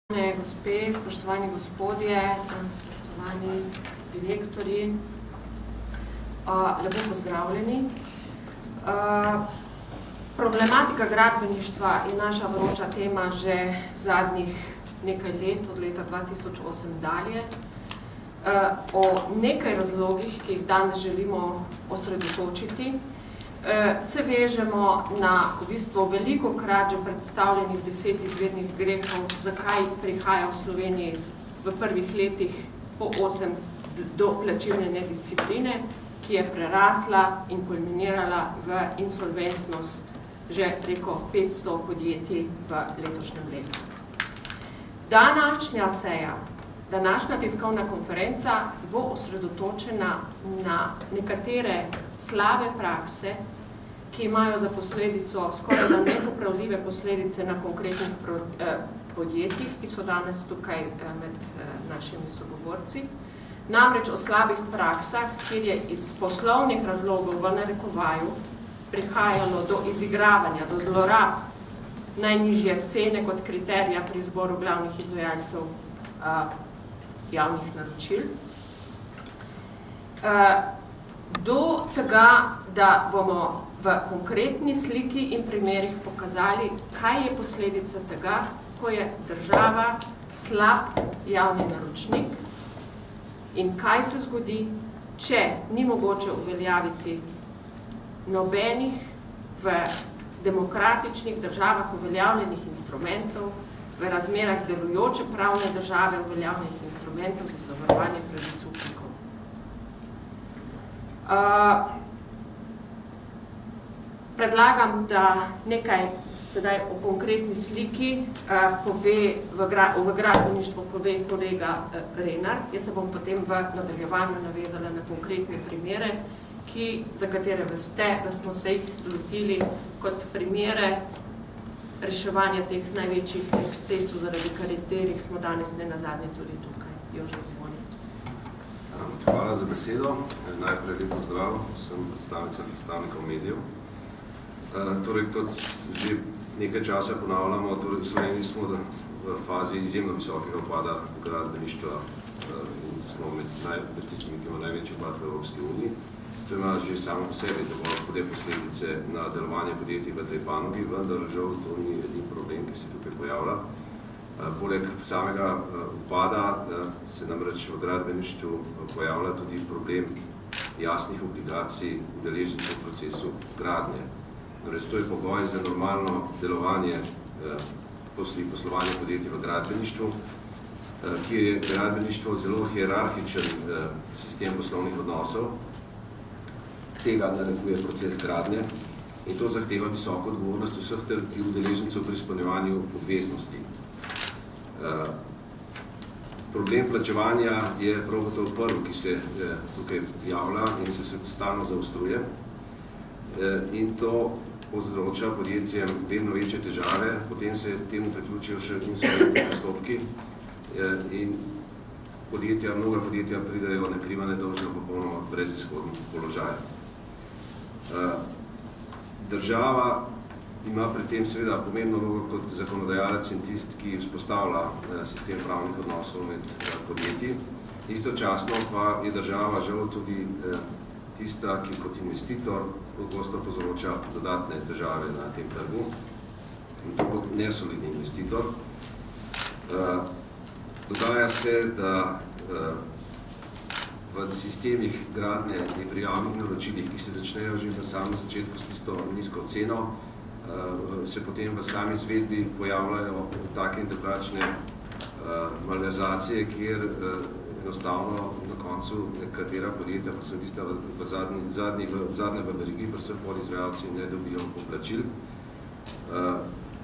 Gospe, spoštovani gospodje, spoštovani direktorji, lepo pozdravljeni. Problematika gradbeništva je naša vroča tema že zadnjih nekaj let, od leta 2008 dalje. O nekaj razlogih, ki jih danes želimo osredotočiti, se vežemo na v bistvu veliko krat že predstavljenih 10 izvednih grehov, zakaj prihaja v Sloveniji v prvih letih po 8 do plačilne nediscipline, ki je prerasla in kulminirala v insolventnost že preko 500 podjetij v letošnjem letu. Današnja seja, današnja tiskovna konferenca bo osredotočena na nekatere slabe prakse, ki imajo za posledico skoraj da nepopravljive posledice na konkretnih podjetjih, ki so danes tukaj med našimi sogovorci. Namreč o slabih praksah, kjer je iz poslovnih razlogov v narekovaju prihajalo do izigravanja, do zlorab najnižje cene kot kriterija pri izboru glavnih izvajalcev javnih naročil. Do tega, da bomo v konkretni sliki in primerih pokazali, kaj je posledica tega, ko je država slab javni naročnik in kaj se zgodi, če ni mogoče uveljaviti nobenih v demokratičnih državah uveljavljenih instrumentov, v razmerah delujoče pravne države uveljavljenih instrumentov za zavarovanje pravic upnikov. Predlagam, da nekaj sedaj o konkretni sliki pove v gradbeništvu pove kolega Renar. Jaz se bom potem v nadaljevanju navezala na konkretne primere, za katere veste, da smo se jih lotili kot primere reševanja teh največjih ekscesov, zaradi katerih smo danes nenazadnje tudi tukaj. Jože, izvoli. Hvala za besedo. Najprej lep pozdrav vsem predstavnikov medijev. Torej, kot že nekaj časa ponavljamo, torej v Sloveniji smo v fazi izjemno visokega upada gradbeništva in smo med tistimi, ki ima največji upad v Evropski uniji. To ima že samo po sebi dovolj hude posledice na delovanje podjetij v tej panogi, vendar žal to ni edini problem, ki se tukaj pojavlja. Poleg samega upada se namreč v gradbeništvu pojavlja tudi problem jasnih obligacij udeležencev v procesu gradnje. To je pogoj za normalno delovanje poslovanja podjetij v gradbeništvu, kjer je gradbeništvo zelo hierarhičen sistem poslovnih odnosov. Tega narekuje proces gradnje in to zahteva visoko odgovornost vseh udeležencev pri izpolnjevanju obveznosti. Problem plačevanja je prav gotovo prvi, ki se tukaj javlja in se stalno zaostruje. In to povzroča podjetjem vedno večje težave, potem se temu priključijo še insolventni postopki in mnoga podjetja pridejo nekriva nedolžna popolnoma brezizhoden položaj. Država ima pri tem seveda pomembno vlogo kot zakonodajalec in tist, ki vzpostavlja sistem pravnih odnosov med podjetji. Istočasno pa je država žal tudi tista, ki kot investitor pogosto povzroča dodatne težave na tem trgu, in to kot nesolidni investitor. Dogaja se, da v sistemih gradnje in pri javnih naročilih, ki se začnejo že v samem začetku s tisto nizko ceno, se potem v sami izvedbi pojavljajo take in drugačne malverzacije, kjer enostavno na koncu nekatera podjetja, predvsem tista zadnje v verigi, predvsem podizvajalci ne dobijo poplačil.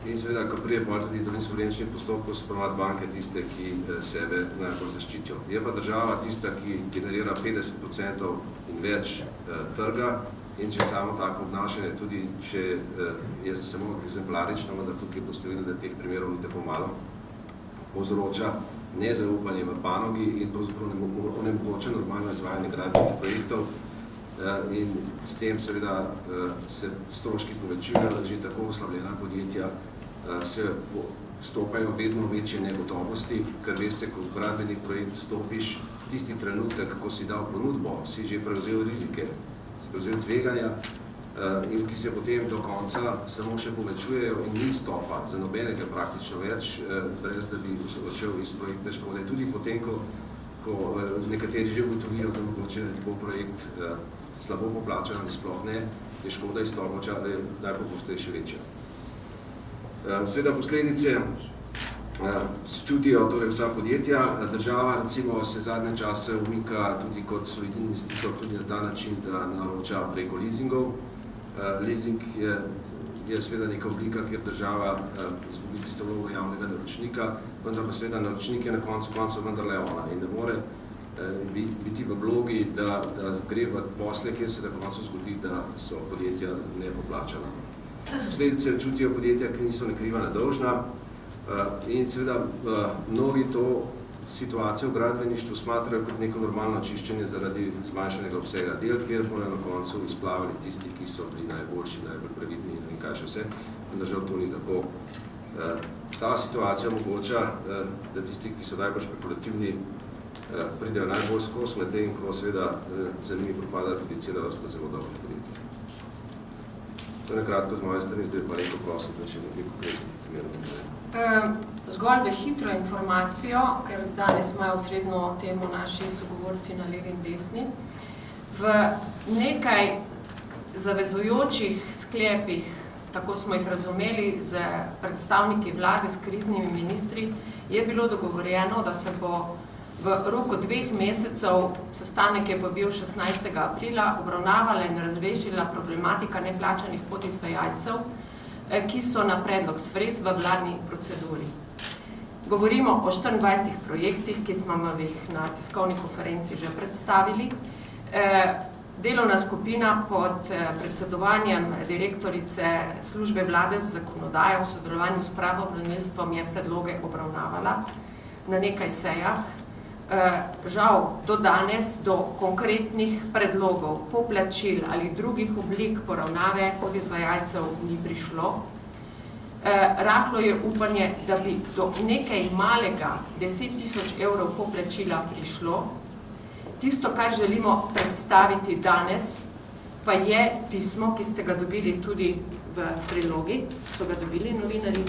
In seveda, ko prije tudi do insolvenčnih postopkov, so ponavadi banke tiste, ki sebe najbolj zaščitijo. Je pa država tista, ki generira 50% in več trga in če samo tako obnašanje, tudi če je samo eksemplarično, da tukaj boste videli, da teh primerov ni tako malo, povzroča nezaupanje v panogi in pravzaprav onemogoča normalno izvajanje gradbenih projektov in s tem seveda se stroški povečujejo, že tako oslabljena podjetja se stopajo vedno večje negotovosti, ker veste, ko v gradbeni projekt stopiš, tisti trenutek, ko si dal ponudbo, si že prevzel rizike, si prevzel tveganja in ki se potem do konca samo še povečujejo in ni stopa za nobenega praktično več, brez da bi odšel iz projekta škode. Tudi potem, ko nekateri že ugotovijo, da mogoče bo projekt slabo poplačan ali sploh ne, je škoda iz stopa najpogosteje še večja. Seveda posledice čutijo torej vsa podjetja. Država recimo se zadnje čase umika tudi kot solidni investitor tudi na ta način, da naroča preko leasingov. Leasing je seveda neka oblika, kjer država izgubi tisto vlogo javnega naročnika, vendar pa seveda naročnik je na koncu vendarle ona in ne more biti v vlogi, da gre v posle, kjer se na koncu zgodi, da so podjetja nepoplačana. Posledice čutijo podjetja, ki niso nekriva nedolžna in seveda mnogi to situacijo v gradbeništvu smatrajo kot neko normalno čiščenje zaradi zmanjšanega obsega del, kjer bodo na koncu izplavili tisti, ki so bili najboljši, najbolj previdni in kaj še vse, vendar žal to ni tako. Ta situacija omogoča, da tisti, ki so najbolj špekulativni, pridejo najbolj skozi, medtem ko seveda za njimi propada tudi cela vrsta zelo dobrih podjetij. To je nekratko z moje strani, zdaj pa rekel prosim, da če nekaj konkretnih primerov. Zgolj v hitro informacijo, ker danes imajo osrednjo temo naši sogovorci na levi in desni. V nekaj zavezujočih sklepih, tako smo jih razumeli, z predstavniki vlade, s kriznimi ministri, je bilo dogovorjeno, da se bo v roku 2 mesecev, sestanek je pa bil 16. aprila, obravnavala in razrešila problematika neplačanih podizvajalcev, ki so na predlog SFRES v vladni proceduri. Govorimo o 24 projektih, ki smo jih na tiskovni konferenci že predstavili. Delovna skupina pod predsedovanjem direktorice službe vlade z zakonodajo v sodelovanju s pravobranilstvom je predloge obravnavala na nekaj sejah. Žal do danes do konkretnih predlogov, poplačil ali drugih oblik poravnave podizvajalcev ni prišlo. Rahlo je upanje, da bi do nekaj malega 10 000 evrov poplačila prišlo. Tisto, kar želimo predstaviti danes, pa je pismo, ki ste ga dobili tudi v prilogi. So ga dobili novinarji?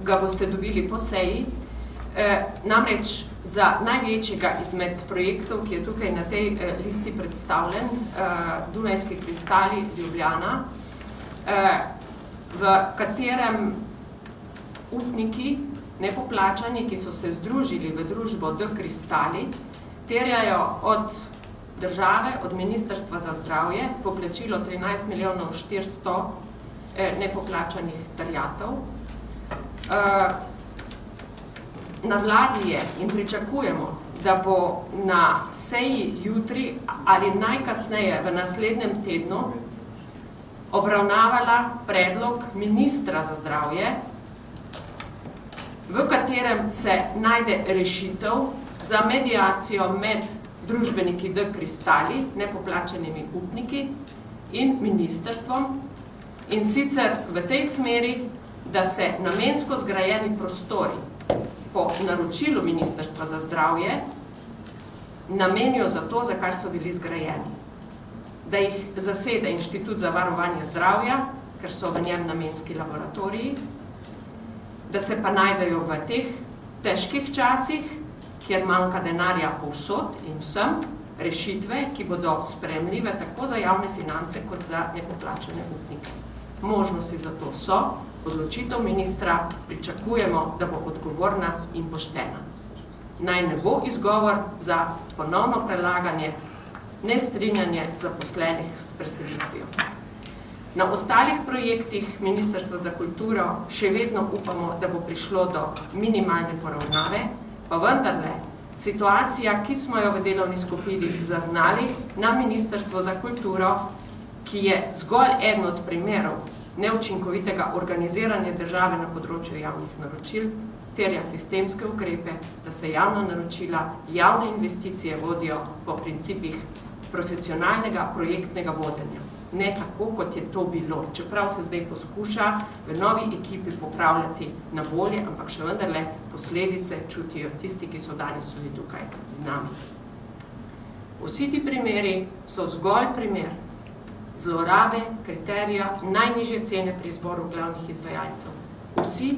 Ga boste dobili po seji. Namreč za največjega izmed projektov, ki je tukaj na tej listi predstavljen, Dunajski kristali Ljubljana, v katerem upniki, nepoplačani, ki so se združili v družbo D Kristali, terjajo od države, od Ministrstva za zdravje, poplačilo 13 400 000 nepoplačanih terjatev. Na vladi je in pričakujemo, da bo na seji jutri ali najkasneje v naslednjem tednu obravnavala predlog ministra za zdravje, v katerem se najde rešitev za mediacijo med družbeniki D Kristali, nepoplačanimi upniki in ministrstvom, in sicer v tej smeri, da se namensko zgrajeni prostori po naročilu Ministrstva za zdravje namenijo za to, za kar so bili zgrajeni. Da jih zasede Inštitut za varovanje zdravja, ker so v njem namenski laboratoriji, da se pa najdejo v teh težkih časih, kjer manjka denarja povsod in vsem, rešitve, ki bodo sprejemljive tako za javne finance kot za nepoplačane upnike. Možnosti za to so, odločitev ministra pričakujemo, da bo odgovorna in poštena. Naj ne bo izgovor za ponovno prelaganje, nestrinjanje zaposlenih s preselitvijo. Na ostalih projektih Ministrstva za kulturo še vedno upamo, da bo prišlo do minimalne poravnave, pa vendarle situacija, ki smo jo v delovni skupini zaznali na Ministrstvo za kulturo, ki je zgolj eden od primerov neučinkovitega organiziranja države na področju javnih naročil, terja sistemske ukrepe, da se javna naročila, javne investicije vodijo po principih profesionalnega projektnega vodenja. ne tako, kot je to bilo. Čeprav se zdaj poskuša v novi ekipi popravljati na bolje, ampak še vendarle posledice čutijo tisti, ki so danes tudi tukaj z nami. Vsi ti primeri so zgolj primer zlorabe kriterija najnižje cene pri izboru glavnih izvajalcev. Vsi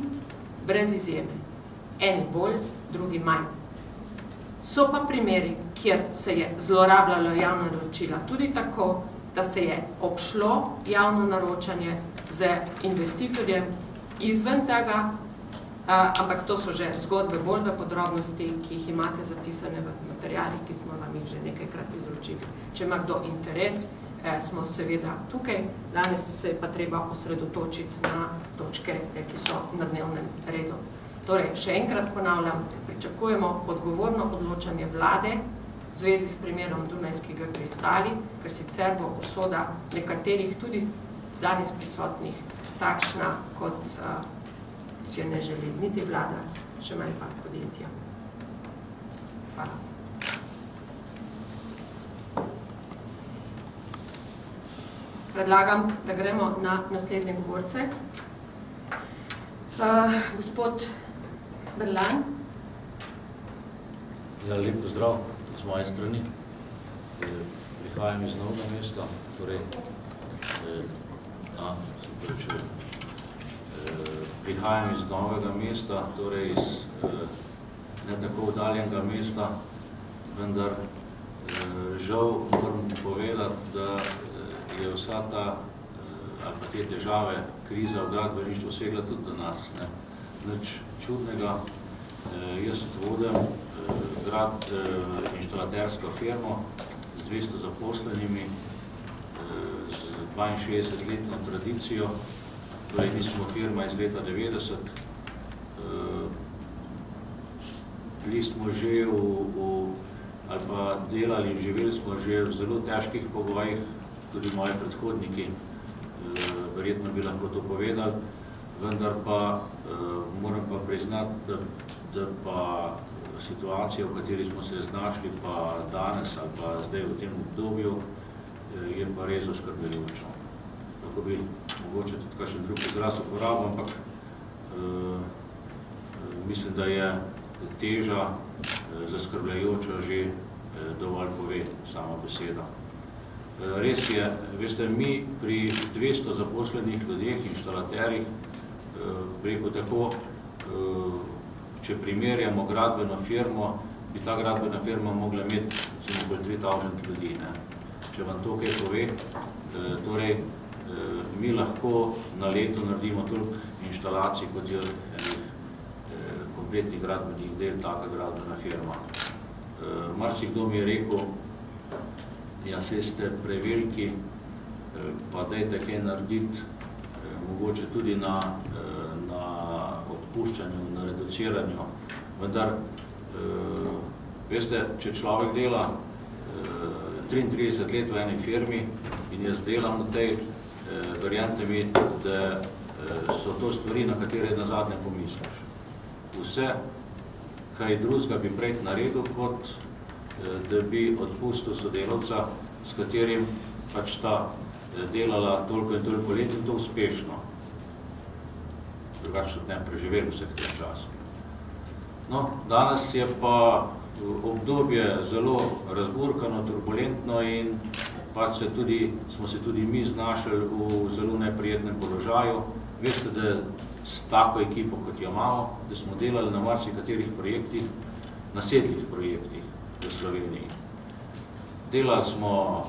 brez izjeme. Eni bolj, drugi manj. So pa primeri, kjer se je zlorabljalo javna naročila tudi tako, da se je obšlo javno naročanje z investitorjem izven tega, ampak to so že zgodbe bolj v podrobnosti, ki jih imate zapisane v materialih, ki smo vam jih že nekajkrat izročili. Če ima kdo interes, smo seveda tukaj, danes se pa treba osredotočiti na točke, ki so na dnevnem redu. Torej, še enkrat ponavljam, pričakujemo odgovorno odločanje vlade v zvezi s primerom Dunajskega kristali, ker sicer bo usoda nekaterih tudi danes prisotnih takšna, kot si jo ne želi niti vlada, še manj pa podjetja. Hvala. Predlagam, da gremo na naslednje govorce. Gospod Berlan. Ja, lep pozdrav z moje strani. Prihajam iz Novega mesta, torej, prihajam iz Novega mesta, torej iz ne tako oddaljenega mesta, vendar žal moram povedati, da je vsa ta, ali pa te težave, kriza v gradbeništvu segla tudi do nas. Nič čudnega. Jaz vodim inštalatersko firmo z 200 zaposlenimi, z 62-letno tradicijo, torej mi smo firma iz leta 90. Bili smo že ali pa delali in živeli smo že v zelo težkih pogojih, tudi moji predhodniki, verjetno bi lahko to povedali, vendar pa moram pa priznati, da pa situacija, v kateri smo se znašli pa danes ali pa zdaj v tem obdobju, je pa res zaskrbljujoča. Lahko bi mogoče tudi kakšen drug izraz uporabil, ampak mislim, da je teža zaskrbljujoča že dovolj pove sama beseda. Res je, veste, mi pri 200 zaposlenih ljudeh, inštalaterjih, preko tako, če primerjamo gradbeno firmo, bi ta gradbena firma mogla imeti okoli 3000 ljudi. Če vam to kaj pove, torej mi lahko na leto naredimo toliko inštalacij, kot je kompletnih gradbenih del taka gradbena firma. Marsikdo mi je rekel, ja, saj ste preveliki, pa dajte kaj narediti, mogoče tudi na odpuščanju, na reduciranju. Vendar, veste, če človek dela 33 let v eni firmi in jaz delam na tej, verjemite mi, da so to stvari, na katere nazadnje pomisliš. Vse, kaj drugega bi prej naredil, kot da bi odpustil sodelavca, s katerim pač ta delala toliko in toliko let in to uspešno. Drugače tudi ne preživeli vseh tem času. No, danes je pa obdobje zelo razburkano, turbulentno in pač smo se tudi mi znašli v zelo neprijetnem položaju. Veste, da s tako ekipo, kot jo imamo, da smo delali na marsikaterih projektih, nasedlih projektih v Sloveniji. Delali smo,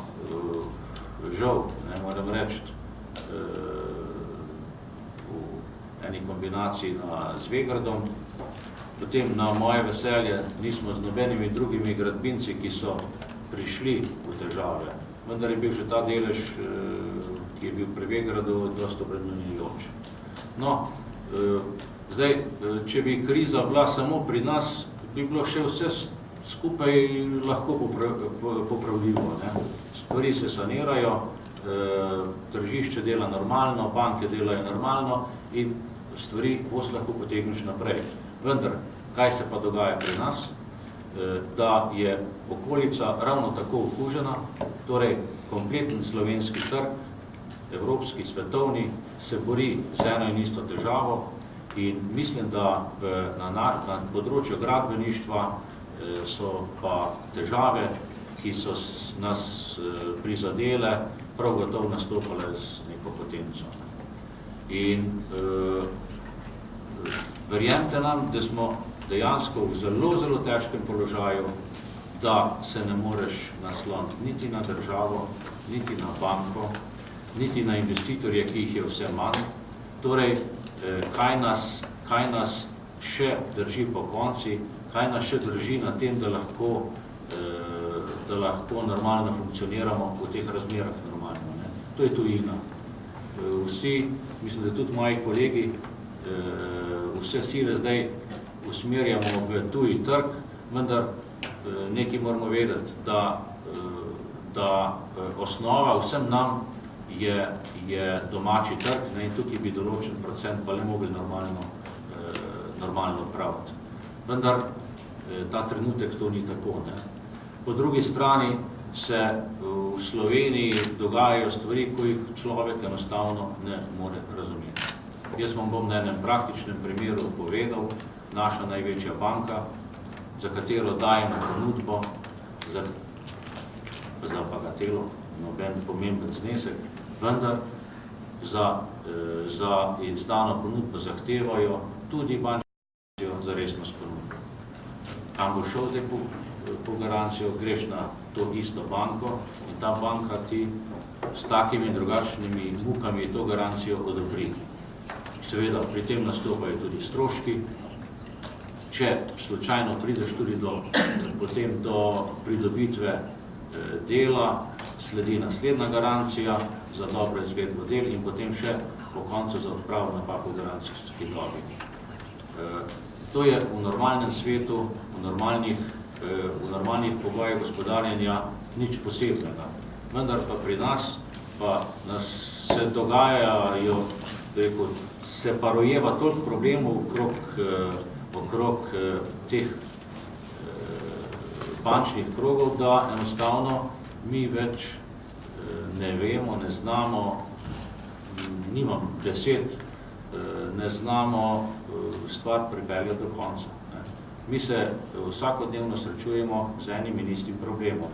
žal, ne moram reči, v eni kombinaciji z Vegradom, potem na moje veselje nismo z nobenimi drugimi gradbinci, ki so prišli v težave, vendar je bil že ta delež, ki je bil pri Vegradu, dosti obremenjujoč. No, zdaj, če bi kriza bila samo pri nas, bi bilo še vse skupaj lahko popravljivo. Stvari se sanirajo, tržišče dela normalno, banke delajo normalno in stvari lahko potegneš naprej. Vendar, kaj se pa dogaja pri nas? Da je okolica ravno tako okužena, torej kompleten slovenski trg evropski, svetovni, se bori z eno in isto težavo in mislim, da na področju gradbeništva so pa težave, ki so nas prizadele, prav gotovo nastopale z neko potenco. In verjemite nam, da smo dejansko v zelo, zelo težkem položaju, da se ne moreš nasloniti niti na državo, niti na banko, niti na investitorje, ki jih je vse manj. Torej, kaj nas še drži po konci, kaj nas še drži na tem, da lahko normalno funkcioniramo v teh razmerah normalno. Ne? To je tujina. Vsi, mislim, da tudi moji kolegi, vse sile zdaj usmerjamo v tuji trg, vendar nekaj moramo vedeti, da osnova vsem nam je domači trg, ne, in tukaj bi določen procent pa le mogli normalno praviti. Vendar ta trenutek to ni tako. Ne. Po drugi strani se v Sloveniji dogajajo stvari, ko jih človek enostavno ne more razumeti. Jaz vam bom na enem praktičnem primeru povedal, naša največja banka, za katero dajemo ponudbo za bagatelo, noben pomemben znesek, vendar za izdano ponudbo zahtevajo tudi bančno za resnost ponudbo. Kam bo šel zdaj po garancijo, greš na to isto banko in ta banka ti s takimi in drugačnimi mukami to garancijo odobri. Seveda, pri tem nastopajo tudi stroški. Če slučajno prideš tudi potem do pridobitve dela, sledi naslednja garancija za dobro izvedbo del in potem še po koncu za odpravo napak v garancijski dobi. To je v normalnem svetu, v normalnih pogojih gospodarjenja nič posebnega. Vendar pa pri nas se dogajajo, se pa rojeva toliko problemov okrog teh bančnih krogov, da enostavno mi več ne vemo, ne znamo, nimam besed, ne znamo stvar pripeljati do konca. Mi se vsakodnevno srečujemo z enim in istim problemom.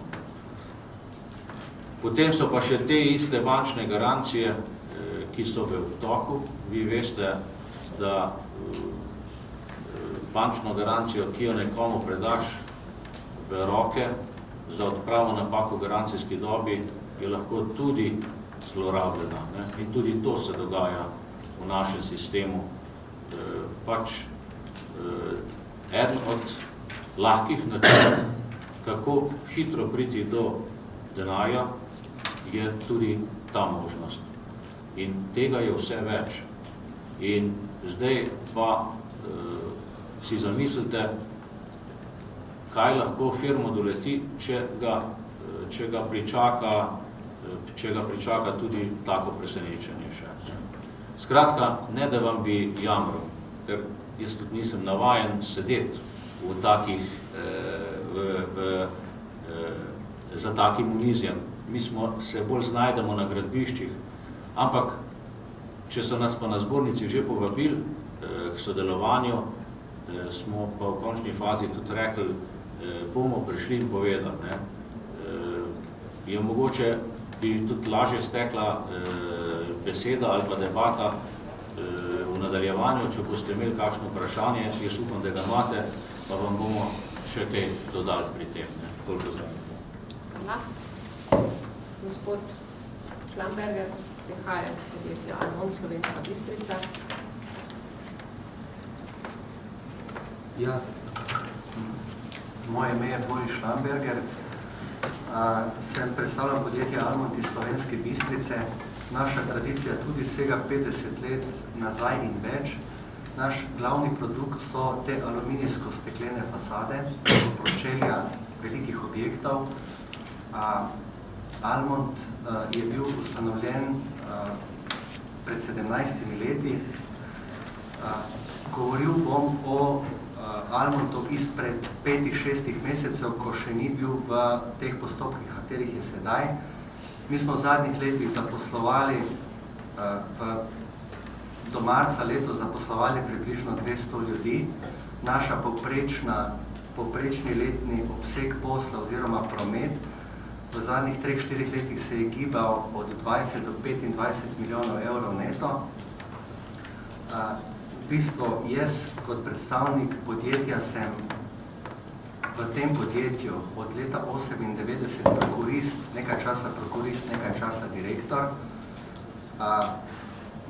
Potem so pa še te iste bančne garancije, ki so v toku. Vi veste, da bančno garancijo, ki jo nekomu predaš v roke za odpravo napak v garancijski dobi, je lahko tudi zlorabljena. Ne? In tudi to se dogaja v našem sistemu. Eden od lahkih načinov, kako hitro priti do denarja, je tudi ta možnost. In tega je vse več. In zdaj pa si zamislite, kaj lahko firmo doleti, če ga pričaka tudi tako presenečenje še. Skratka, ne da vam bi jamral, ker jaz tudi nisem navajen sedeti za takim omizjem. Mi se bolj znajdemo na gradbiščih, ampak če so nas pa na zbornici že povabili k sodelovanju, smo pa v končni fazi tudi rekli, bomo prišli in povedali. Je mogoče bi tudi lažje stekla beseda ali pa debata v nadaljevanju, če boste imeli kakšno vprašanje, jaz upam, da ga imate, pa vam bomo še kaj dodali pri tem. Toliko za eno. Hvala. Gospod Šlamberger prihaja iz podjetja Almond, Slovenska Bistrica. Ja, moje ime je Boris Šlamberger. Predstavljam podjetje Almond iz Slovenske Bistrice. Naša tradicija tudi sega 50 let nazaj in več. Naš glavni produkt so te aluminijsko-steklene fasade, pročelja velikih objektov. Almond je bil ustanovljen pred 17 leti. Govoril bom o Almondu izpred 5-6 mesecev, ko še ni bil v teh postopkih, katerih je sedaj. Mi smo v zadnjih letih zaposlovali, do marca letos zaposlovali približno 200 ljudi. Naša povprečni letni obseg posla oziroma promet v zadnjih 3-4 letih se je gibal od 20 do 25 milijonov evrov neto. V bistvu jaz kot predstavnik podjetja sem v tem podjetju od leta 1998 prokurist, nekaj časa direktor.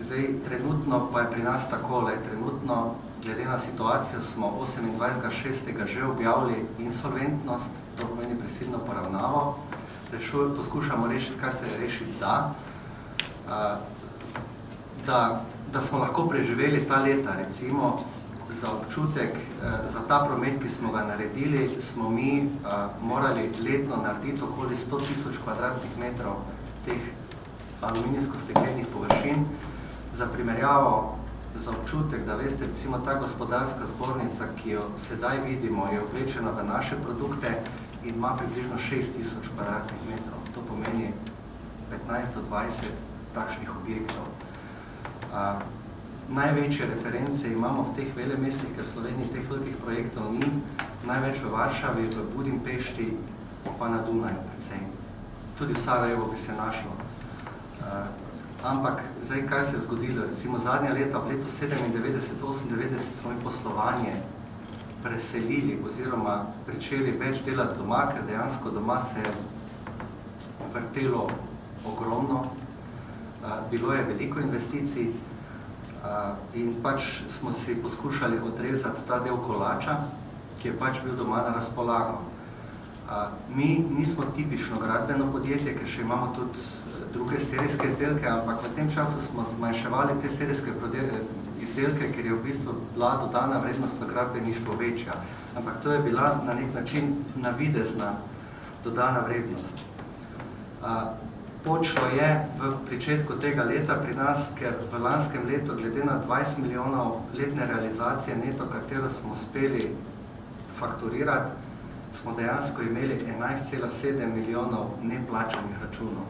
Zdaj, trenutno pa je pri nas takole, trenutno glede na situacijo smo 28.6. že objavili insolventnost, to pomeni prisilno poravnavo. Poskušamo rešiti, kaj se rešiti da smo lahko preživeli ta leta, recimo za občutek, za ta promet, ki smo ga naredili, smo mi morali letno narediti okoli 100.000 kvadratnih metrov teh aluminijsko-steklenih površin. Za primerjavo, za občutek, da veste, recimo ta gospodarska zbornica, ki jo sedaj vidimo, je oblečena v naše produkte in ima približno 6.000 kvadratnih metrov. To pomeni 15 do 20 takšnih objektov. Največje reference imamo v teh velemestih, ker v Sloveniji teh velikih projektov ni, največ v Varšavi, v Budimpešti, pa na Dunaju predvsem. Tudi v Sarajevo bi se našlo. Ampak zdaj, kaj se je zgodilo? Recimo zadnja leta, v letu 97-98 smo mi poslovanje preselili oziroma pričeli več delati doma, ker dejansko doma se je vrtelo ogromno. Bilo je veliko investicij in pač smo si poskušali odrezati ta del kolača, ki je pač bil doma na razpolago. Mi nismo tipično gradbeno podjetje, ker še imamo tudi druge serijske izdelke, ampak v tem času smo zmanjševali te serijske izdelke, ker je v bistvu bila dodana vrednost v gradbeništvu večja. Ampak to je bila na nek način navidezna dodana vrednost. Počlo je v pričetku tega leta pri nas, ker v lanskem letu, glede na 20 milijonov letne realizacije neto, katero smo uspeli fakturirati, smo dejansko imeli 11,7 milijonov neplačanih računov.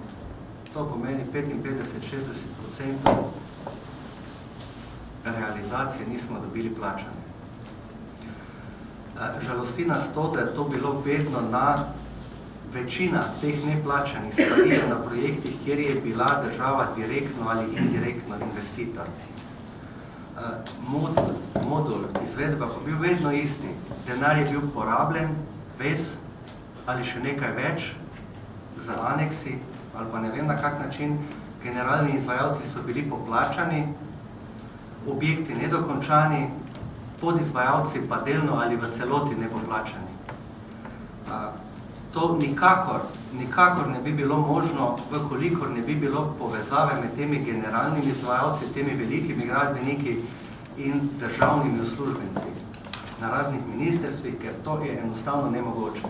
To pomeni 55-60% realizacije nismo dobili plačane. Žalosti nas to, da je to bilo vedno na večina teh neplačanih stvari na projektih, kjer je bila država direktno ali indirektno investitor. Modul izvedba pa bil vedno isti. Denar je bil porabljen, ves ali še nekaj več za aneksi ali pa ne vem na kak način. Generalni izvajalci so bili poplačani, objekti nedokončani, podizvajalci pa delno ali v celoti nepoplačani. To nikakor ne bi bilo možno, vkolikor ne bi bilo povezave med temi generalnimi izvajalci, temi velikimi gradbeniki in državnimi uslužbenci na raznih ministrstvih, ker to je enostavno nemogoče.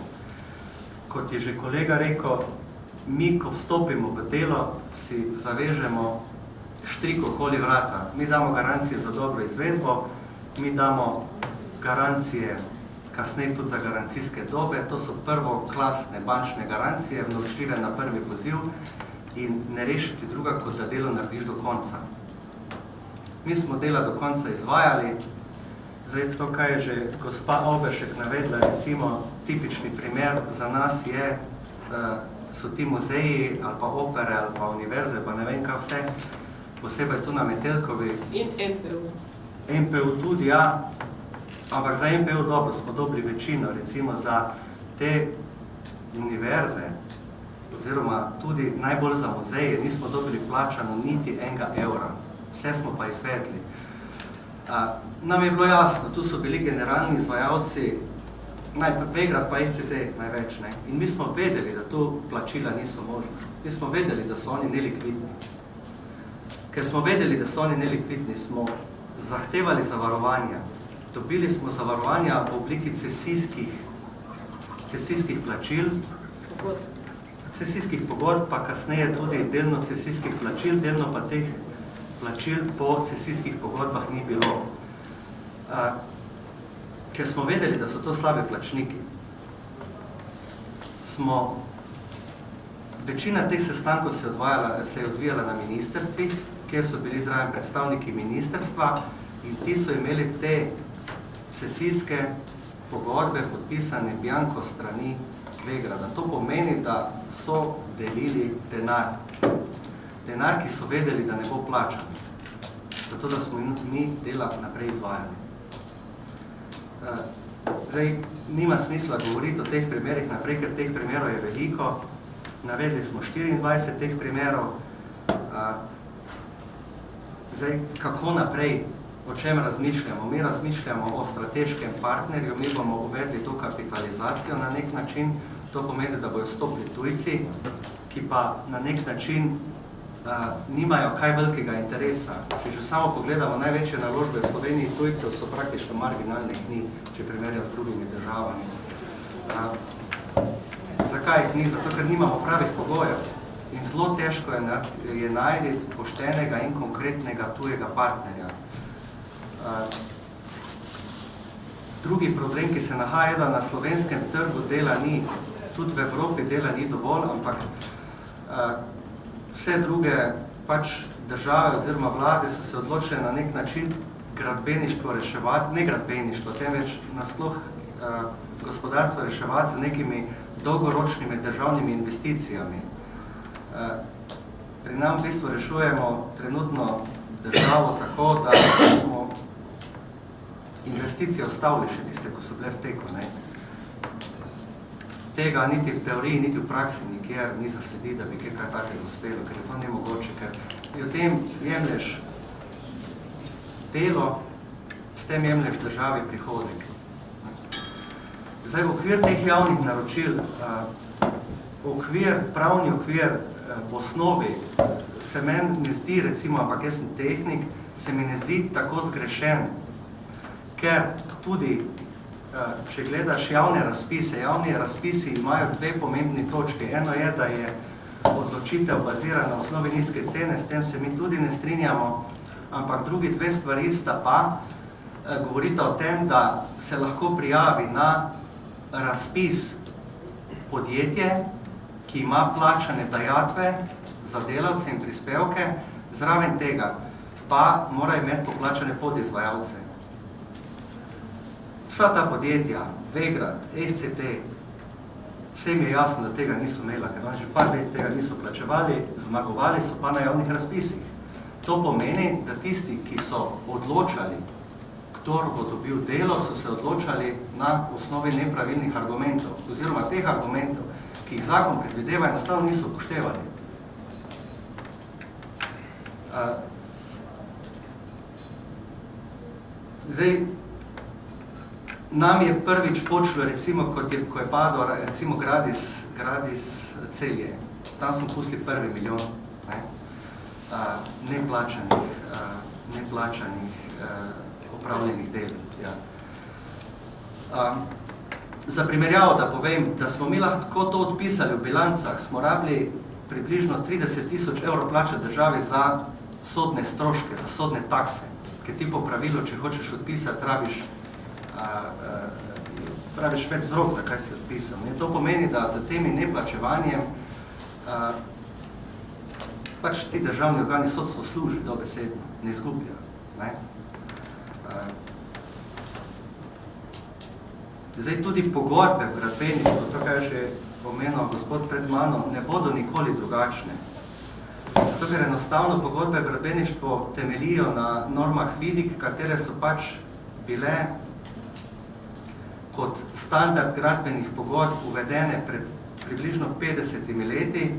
Kot je že kolega rekel, mi, ko vstopimo v delo, si zavežemo štrik okoli vrata. Mi damo garancije za dobro izvedbo, mi damo garancije kasneje tudi za garancijske dobe, to so prvoklasne bančne garancije, vnovičljive na prvi poziv in ne rešiti druga, kot da delo narediš do konca. Mi smo dela do konca izvajali, zdaj to, kaj je že gospa Obešek navedla, recimo tipični primer za nas je, so ti muzeji ali pa opere ali pa univerze, pa ne vem kaj vse, posebej tu na Metelkovi. In MPU. MPU tudi, ja. Ampak za MPU dobro smo dobili večino, recimo za te univerze, oziroma tudi najbolj za muzeje, nismo dobili plačano niti enega evra. Vse smo pa izvedli. Nam je bilo jasno, tu so bili generalni izvajalci, Vegrad pa SCT največ, ne? In mi smo vedeli, da tu plačila niso možne. Mi smo vedeli, da so oni nelikvidni. Ker smo vedeli, da so oni nelikvidni, smo zahtevali zavarovanja. Dobili smo zavarovanja v obliki cesijskih plačil, cesijskih pogodb, pa kasneje tudi delno cesijskih plačil, delno pa teh plačil po cesijskih pogodbah ni bilo. Ker smo vedeli, da so to slabe plačniki, smo Večina teh sestankov se je odvijala na ministrstvih, kjer so bili zraven predstavniki ministrstva in ti so imeli te cesijske pogodbe podpisane bianco strani Vegrada. To pomeni, da so delili denar. Denar, ki so vedeli, da ne bo plačan. Zato, da smo mi dela naprej izvajali. Zdaj, nima smisla govoriti o teh primerih naprej, ker teh primerov je veliko. Navedli smo 24 teh primerov. Zdaj, kako naprej, o čem razmišljamo? Mi razmišljamo o strateškem partnerju, mi bomo uvedli to kapitalizacijo na nek način, to pomeni, da bojo stopili tujci, ki pa na nek način nimajo kaj velikega interesa. Če že samo pogledamo največje naložbe v Sloveniji, tujcev so praktično marginalne ni, če primerjam s drugimi državami. Zakaj jih ni? Zato, ker nimamo pravih pogojev. In zelo težko je najti poštenega in konkretnega tujega partnerja. Drugi problem, ki se nahaja, da na slovenskem trgu dela ni, tudi v Evropi dela ni dovolj, ampak vse druge države oziroma vlade so se odločile na nek način gradbeništvo reševati, ne gradbeništvo, temveč nasploh gospodarstvo reševati z nekimi dolgoročnimi državnimi investicijami. Pri nam v bistvu rešujemo trenutno državo tako, da smo investicije ostavili še tiste, ko so bile v teku. Tega niti v teoriji, niti v praksi nikjer ni zasledi, da bi kaj takega uspelo, ker je to nemogoče, ker ljudem jemlješ delo, s tem jemlješ državi prihodek. Zdaj, v okvir teh javnih naročil, pravni okvir v osnovi se meni ne zdi, recimo, ampak jaz sem tehnik, se mi ne zdi tako zgrešen, ker tudi če gledaš javne razpisi imajo dve pomembni točke. Eno je, da je odločitev bazirana na osnovi nizke cene, s tem se mi tudi ne strinjamo, ampak drugi dve stvari sta pa, govorita o tem, da se lahko prijavi na razpis podjetje, ki ima plačane dajatve za delavce in prispevke, zraven tega pa mora imeti poplačane podizvajalce. Vsa ta podjetja, Vegrad, SCT, vsem je jasno, da tega niso imela, ker že par let tega niso plačevali, zmagovali so pa na javnih razpisih. To pomeni, da tisti, ki so odločali, kdo bo dobil delo, so se odločali na osnovi nepravilnih argumentov, oziroma teh argumentov, ki jih zakon predvideva, enostavno niso upoštevali. Zdaj, nam je prvič počelo, recimo, ko je padlo, recimo, Gradis Celje. Tam smo pustili prvi milijon neplačanih opravljenih del. Za primerjavo, da povem, da smo mi lahko to odpisali v bilancah, smo rabili približno 30 000 evrov plačati državi za sodne stroške, za sodne takse, ker ti po pravilu, če hočeš odpisati, praviš več vzrok, zakaj si odpisal. To pomeni, da za temi neplačevanjem pač ti državni organi sodstvo služi dobesedno, ne izgubljajo. Zdaj tudi pogodbe v gradbeništvu, to kaj je že omenil gospod pred mano, ne bodo nikoli drugačne. Zato, ker enostavno pogodbe v gradbeništvu temeljijo na normah FIDIC, katere so pač bile kot standard gradbenih pogodb uvedene pred približno 50 leti.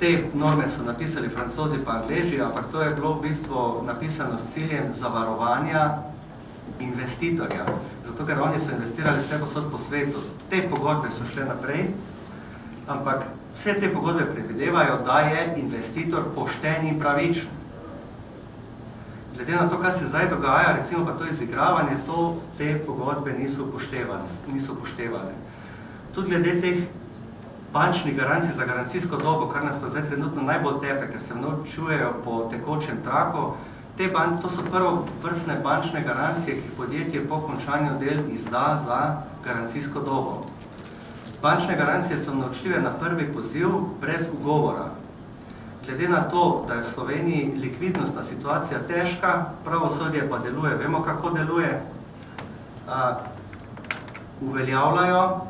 Te norme so napisali Francozi pa Angleži, ampak to je bilo v bistvu napisano s ciljem zavarovanja investitorja. Zato, ker oni so investirali vse posod po svetu. Te pogodbe so šle naprej, ampak vse te pogodbe predvidevajo, da je investitor pošten in pravičen. Glede na to, kaj se zdaj dogaja, recimo pa to izigravanje, te pogodbe niso upoštevane. Tudi glede teh bančnih garancij za garancijsko dobo, kar nas pa zdaj trenutno najbolj tepe, ker se mnočujejo po tekočem traku, to so prvovrstne bančne garancije, ki podjetje po končanju del izda za garancijsko dobo. Bančne garancije so naročljive na prvi poziv brez ugovora. Glede na to, da je v Sloveniji likvidnostna situacija težka, pravosodje pa deluje, vemo kako deluje, uveljavljajo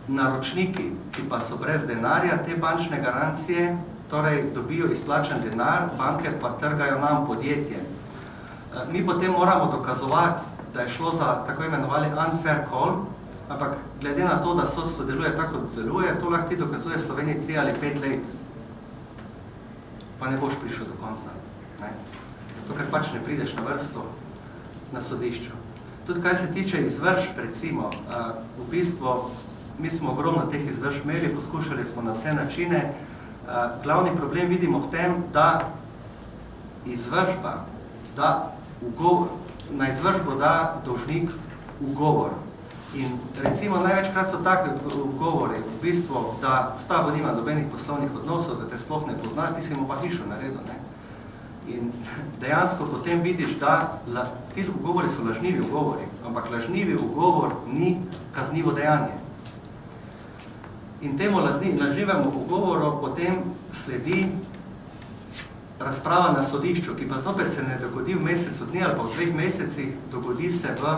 naročniki, ki pa so brez denarja, te bančne garancije, torej dobijo izplačen denar, banke pa trgajo nam podjetje. Mi potem moramo dokazovati, da je šlo za tako imenovali unfair call, ampak glede na to, da sodstvo deluje tako, kot deluje, to lahko ti dokazuje Sloveniji 3 ali 5 let. Pa ne boš prišel do konca. Ne? Zato, ker pač ne prideš na vrsto na sodišču. Tudi kaj se tiče izvršb, recimo, v bistvu mi smo ogromno teh izvršb imeli, poskušali smo na vse načine. Glavni problem vidimo v tem, da izvršba, na izvršbo da dolžnik ugovor. In recimo največkrat so take ugovori, v bistvu, da s tabo nima nobenih poslovnih odnosov, da te sploh ne pozna, ti si mu pa hišo naredil. Ne? In dejansko potem vidiš, da ti ugovori so lažnivi ugovori, ampak lažnivi ugovor ni kaznivo dejanje. In temu lažnivemu ugovoru potem sledi razprava na sodišču, ki pa zopet se ne dogodi v mesecu dni ali pa v 2 mesecih, dogodi se v,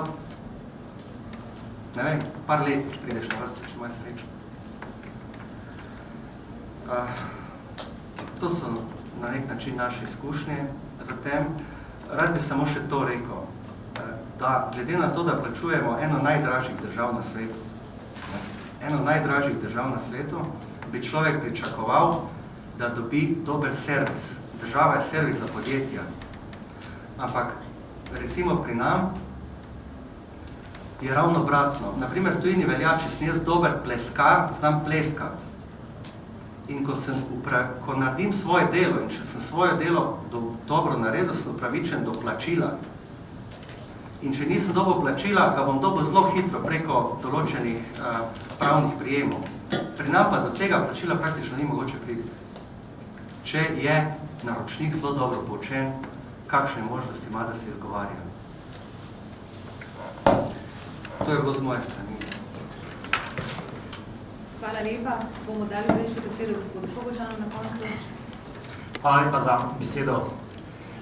ne vem, par let prideš na vrsto, če imaš srečo. To so na nek način naše izkušnje v tem. Rad bi samo še to rekel, da glede na to, da plačujemo eno najdražjih držav na svetu, bi človek pričakoval, da dobi dober servis. Država je servis za podjetja. Ampak, recimo pri nam, je ravno obratno. Naprimer, v tujini velja, če sem jaz dober pleskar, znam pleskati. In ko naredim svoje delo in če sem svoje delo dobro naredil, sem upravičen do plačila. In če nisem dobil plačila, ga bom dobil zelo hitro preko določenih pravnih prijemov. Pri nam pa do tega plačila praktično ni mogoče priti. Če je naročnik zelo dobro poučen, kakšne možnosti ima, da se izgovarja. To je bilo z moje strani. Hvala lepa. Bomo dali zdaj še besedo gospodu Kobočanu na koncu. Hvala lepa za besedo.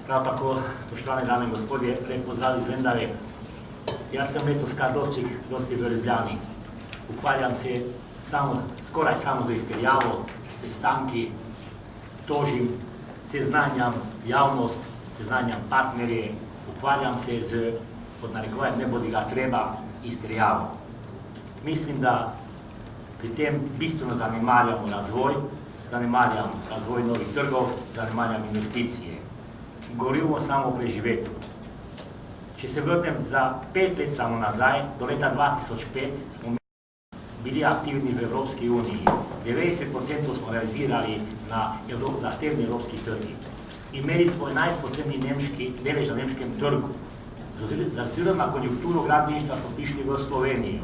Prav tako, spoštovane dame in gospodje, lep pozdrav iz Lendave. Jaz sem letos kar dosti v Ljubljani. Ukvarjam se skoraj samo z izterjavo, sestanki, tožim, seznanjam javnost, seznanjam partnerje, ukvarjam se z, pod narekovajem, ne bodi ga treba, izterjavo. Mislim, da pri tem bistveno zanemarjamo razvoj novih trgov, zanemarjam investicije. Govorimo samo o preživetju. Če se vrnem za 5 let samo nazaj, do leta 2005 smo bili aktivni v Evropski uniji. 90% smo realizirali na zahtevni evropski trgi. Imeli smo 11% delež na nemškem trgu. Z ozirom na konjunkturo gradbeništva smo prišli v Slovenijo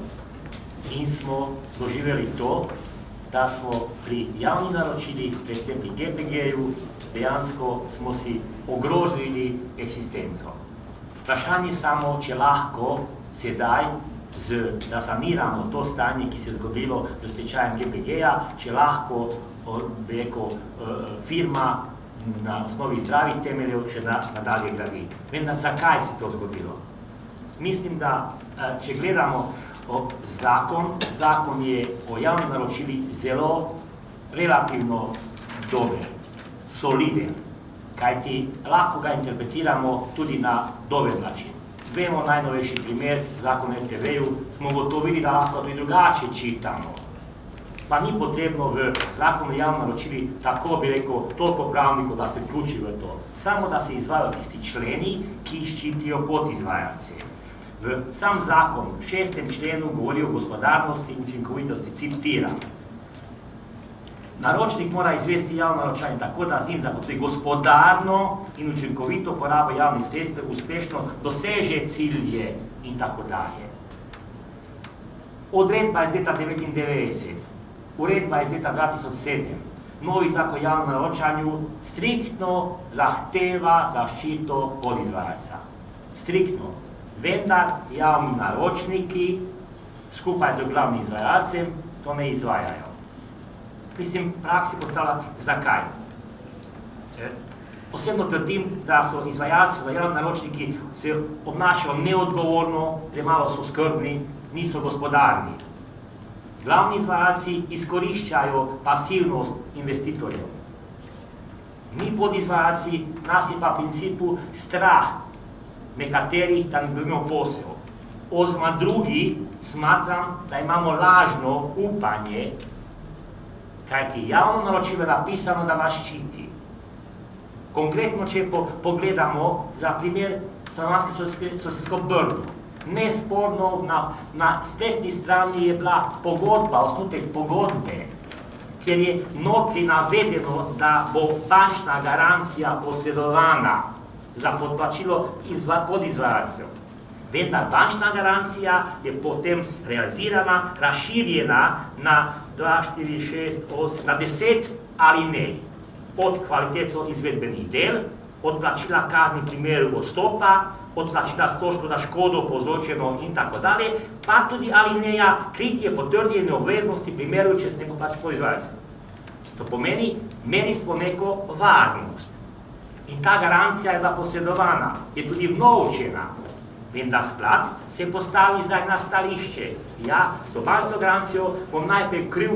in smo doživeli to, da smo pri javnih naročilih, predvsem pri GPG-ju, dejansko smo si ogrozili eksistenco. Vprašanje samo, če lahko sedaj, da saniramo to stanje, ki se je zgodilo z stečajem GPG-ja, če lahko firma na osnovi zdravih temeljev še nadalje gradi. Vendar, zakaj se to zgodilo? Mislim, da če gledamo zakon je o javnih naročilih zelo relativno dober, soliden, kajti lahko ga interpretiramo tudi na dober način. Vemo najnovejši primer, zakon o RTV-ju, smo gotovili, da lahko tudi drugače čitamo. Pa ni potrebno v zakonu o javnih naročilih tako bi rekel toliko pravnikov, da se vključi v to. Samo da se izvajajo tisti členi, ki ščitijo podizvajalce. V sam zakon v 6. členu govori o gospodarnosti in učinkovitosti, citiram. Naročnik mora izvesti javno naročanje tako, da z njim zagotovi gospodarno in učinkovito porabo javnih sredstev, uspešno doseže cilje in tako dalje. Odredba iz leta 1999, uredba iz leta 2007, novi zakon o javnem naročanju striktno zahteva zaščito podizvajalca. Striktno. Vendar javni naročniki skupaj z glavnim izvajalcem to ne izvajajo. Mislim, praksi postala zakaj. Osebno trdim, da so izvajalci, javni naročniki se obnašajo neodgovorno, premalo so skrbni, niso gospodarni. Glavni izvajalci izkoriščajo pasivnost investitorjev. Mi podizvajalci, nas je pa v principu strah nekaterih, da ne dobimo posel. Oziroma drugi smatram, da imamo lažno upanje, kajti javno naročilo je napisano, da nas ščiti. Konkretno, če pogledamo za primer stanovanjske sosedsko Brdo. Nesporno na spletni strani je bila pogodba, osnutek pogodbe, kjer je notri navedeno, da bo bančna garancija posredovana za podplačilo podizvajalcev. Vendar bančna garancija je potem realizirana, razširjena na 2, 4, 6, 8, na 10 alinej. Od kvalitetno izvedbenih del, od plačila kazni v primeru odstopa, od plačila stroškov za škodo povzročeno in tako dalje, pa tudi alineja kritje potrjene obveznosti v primeru, če se ne poplači podizvajalcem. To pomeni, imeli smo neko varnost. In ta garancija je bila posredovana, je tudi vnovčena. Vendar sklad se postavi zdaj na stališče. Ja, s to bančno garancijo bom najprej kril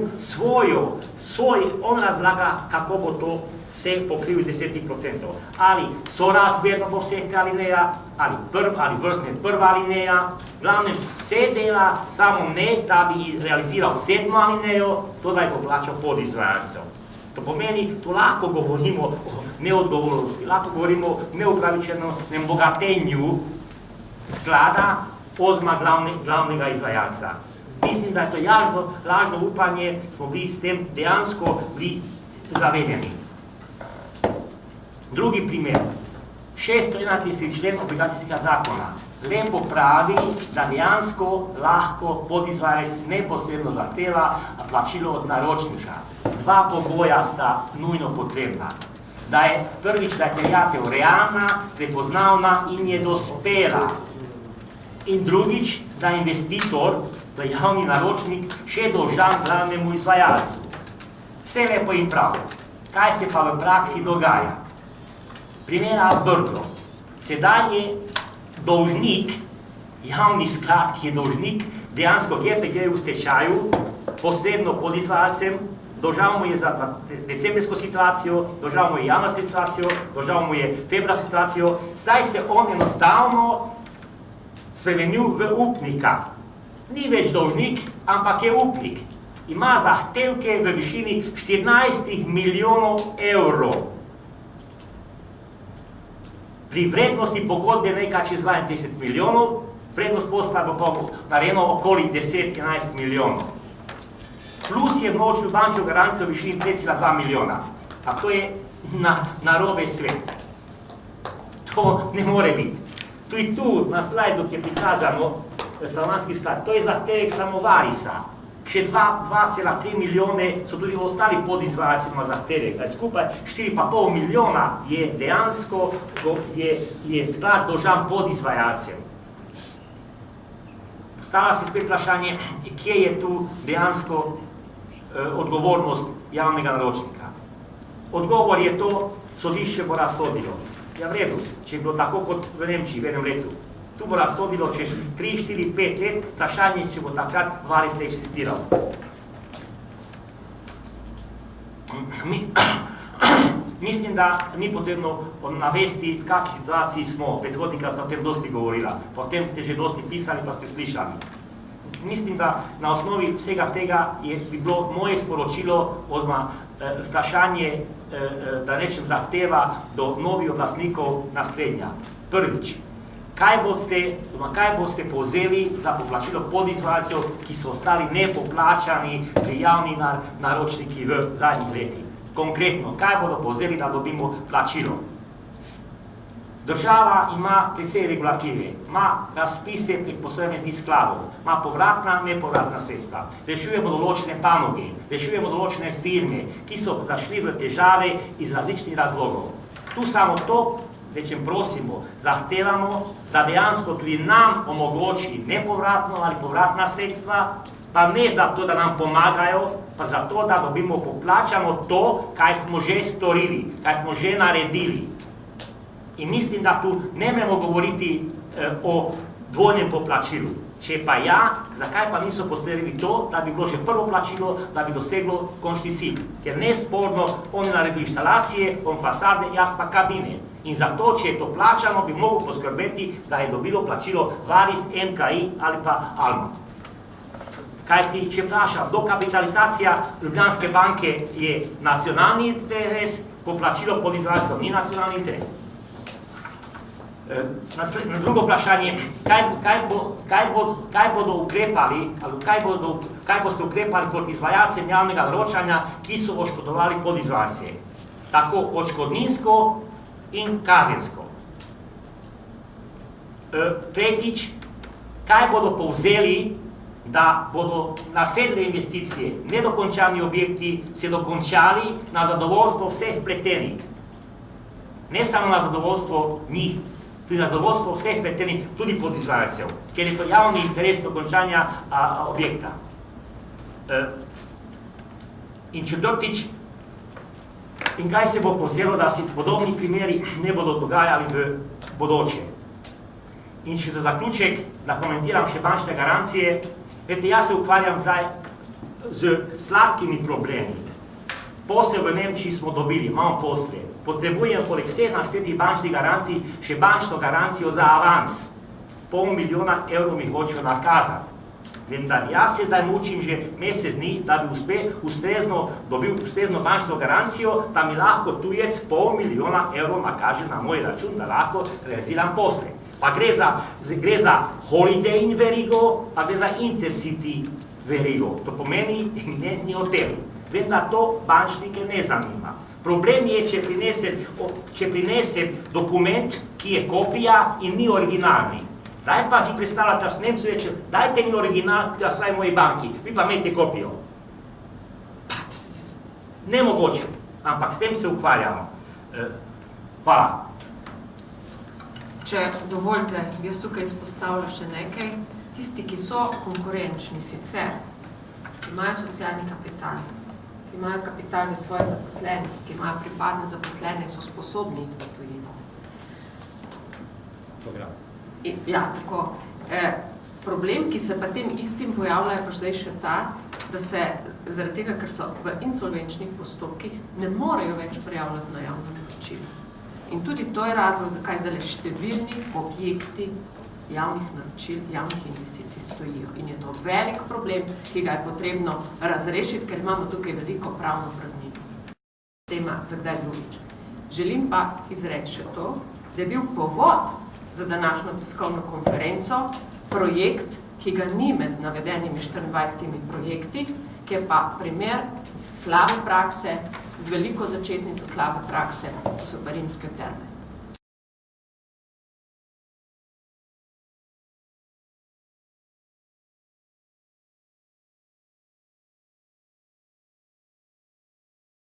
on razlaga, kako bo to vse pokril z 10%. Ali sorazmerno bo vseh alineja, ali vrstne prva alineja, glavnem vse dela, samo ne, da bi realiziral 7. alinejo, to da je poplačal podizvajalcev. To pomeni, tu lahko govorimo o neodgovornosti, lahko govorimo o neupravičenem bogatenju sklada oziroma glavnega izvajalca. Mislim, da je to lažno upanje, smo bili s tem dejansko bili zavedeni. Drugi primer. 631. člen obligacijskega zakona lepo pravi, da dejansko lahko podizvajalec neposredno zahteva plačilo od naročnika. Dva pogoja sta nujno potrebna. Da je prvič, da je terjatev realna, prepoznavna in je dospela. In drugič, da investitor, da je javni naročnik, še dolžan glavnemu izvajalcu. Vse lepo in prav. Kaj se pa v praksi dogaja? Primera Brdo. Sedaj je dolžnik, javni sklad, ki je dolžnik, dejansko GPG v stečaju, posredno pod izvajalcem, dolžal mu je za decembrsko situacijo, dolžal mu je januarsko situacijo, dolžal mu je februarsko situacijo, zdaj se on enostavno spremenil v upnika. Ni več dolžnik, ampak je upnik. Ima zahtevke v višini 14 milijonov evrov. Pri vrednosti pogodbe nekaj čez 32 milijonov, vrednost posla bo pa narejeno okoli 10-11 milijonov. Plus je vnočil bančno garancijo v višini 5,2 milijona. A to je narobe svet. To ne more biti. Tudi tu na slajdu, ki je prikazano stanovanjski sklad, to je zahtevek samo Varisa. Še 2,3 milijone so tudi ostali podizvajalci na zahtevek. Skupaj 4,5 milijona je dejansko je sklad dolžan podizvajalcem. Stala se spet vprašanje, kje je tu dejansko odgovornost javnega naročnika. Odgovor je to, sodišče bo razsodilo. Ja, v redu, če je bilo tako kot v Nemčiji v enem letu. Tu bo razsodilo čez 3, 4, 5 let, vprašanje, če bo takrat Varis eksistiral. Mislim, da ni potrebno navesti, v kakšni situaciji smo. Predhodnika sta o tem dosti govorila, potem ste že dosti pisali, pa ste slišali. Mislim, da na osnovi vsega tega bi bilo moje sporočilo, oziroma vprašanje, da rečem zahteva do novih oblastnikov naslednja. Prvič, kaj boste povzeli za poplačilo podizvajalcev, ki so ostali nepoplačani pri javni naročniki v zadnjih letih? Konkretno, kaj bodo povzeli, da dobimo plačilo? Država ima precej regulative, ima razpise prek posameznih skladov, ima povratna, nepovratna sredstva. Rešujemo določene panoge, rešujemo določene firme, ki so zašli v težave iz različnih razlogov. Tu samo to, rečem prosimo, zahtevamo, da dejansko tudi nam omogoči nepovratno ali povratna sredstva, pa ne zato, da nam pomagajo, pa zato, da dobimo, poplačamo to, kaj smo že storili, kaj smo že naredili. In mislim, da tu ne moremo govoriti o dvojnem poplačilu. Če pa ja, zakaj pa niso postorili to, da bi bilo že prvo plačilo, da bi doseglo končni cilj? Ker nesporno, oni naredili inštalacije, on fasade, jaz pa kabine. In zato, če je to plačano, bi mogel poskrbeti, da je dobilo plačilo Varis, MKI ali pa Alma. Kajti, če vprašam, dokapitalizacija Ljubljanske banke je nacionalni interes, poplačilo podizvajalcev ni nacionalni interes. Na drugo vprašanje, kaj bodo ukrepali, ali kaj boste ukrepali proti izvajalcem javnega naročanja, ki so oškodovali podizvajalce, tako odškodninsko in kazensko. Tretjič, kaj bodo povzeli, da bodo nasedle investicije, nedokončani objekti se dokončali na zadovoljstvo vseh vpletenih. Ne samo na zadovoljstvo njih, tudi na zadovoljstvo vseh vpletenih, tudi podizvajalcev, ker je to javni interes dokončanja objekta. In četrtič, in kaj se bo povzelo, da se podobni primeri ne bodo dogajali v bodoče. In še za zaključek, da komentiram še bančne garancije. Vete, jaz se ukvarjam zdaj z sladkimi problemi. Posel v Nemčiji smo dobili, imamo posle. Potrebujem poleg vseh naštetih bančnih garancij še bančno garancijo za avans. $500 000 mi hočejo nakazati. Vendar jaz se zdaj mučim že mesec dni, da bi dobil ustrezno bančno garancijo, da mi lahko tujec $500 000 nakaže na moj račun, da lahko realiziram posle. Pa gre za Holiday Inn verigo, pa gre za Intercity verigo. To pomeni eminentni hotel. Vendar to bančnike ne zanima. Problem je, če prinesem dokument, ki je kopija in ni originalni. Zdaj pa si predstavljate, da so Nemci reče, dajte mi original, da saj moji banki, vi pa imejte kopijo. Nemogoče, ampak s tem se ukvarjamo. Hvala. Če dovolite, jaz tukaj izpostavljam še nekaj. Tisti, ki so konkurenčni sicer, imajo socialni kapital, imajo kapital v svojih zaposlenih, ki imajo pripadne zaposlene in so sposobni v tujino. Ja, tako. Problem, ki se pa tem istim pojavlja, je pa zdaj še ta, da se zaradi tega, ker so v insolvenčnih postopkih, ne morejo več prijavljati na javno naročilo. In tudi to je razlog, zakaj zdaj številni objekti javnih naročil, javnih investicij stojijo. In je to velik problem, ki ga je potrebno razrešiti, ker imamo tukaj veliko pravno praznino. Tema za kdaj drugič. Želim pa izreči še to, da je bil povod za današnjo tiskovno konferenco projekt, ki ga ni med navedenimi 24 projekti, ki je pa primer slabe prakse, z veliko začetnico slabe prakse, to so pa Rimske terme.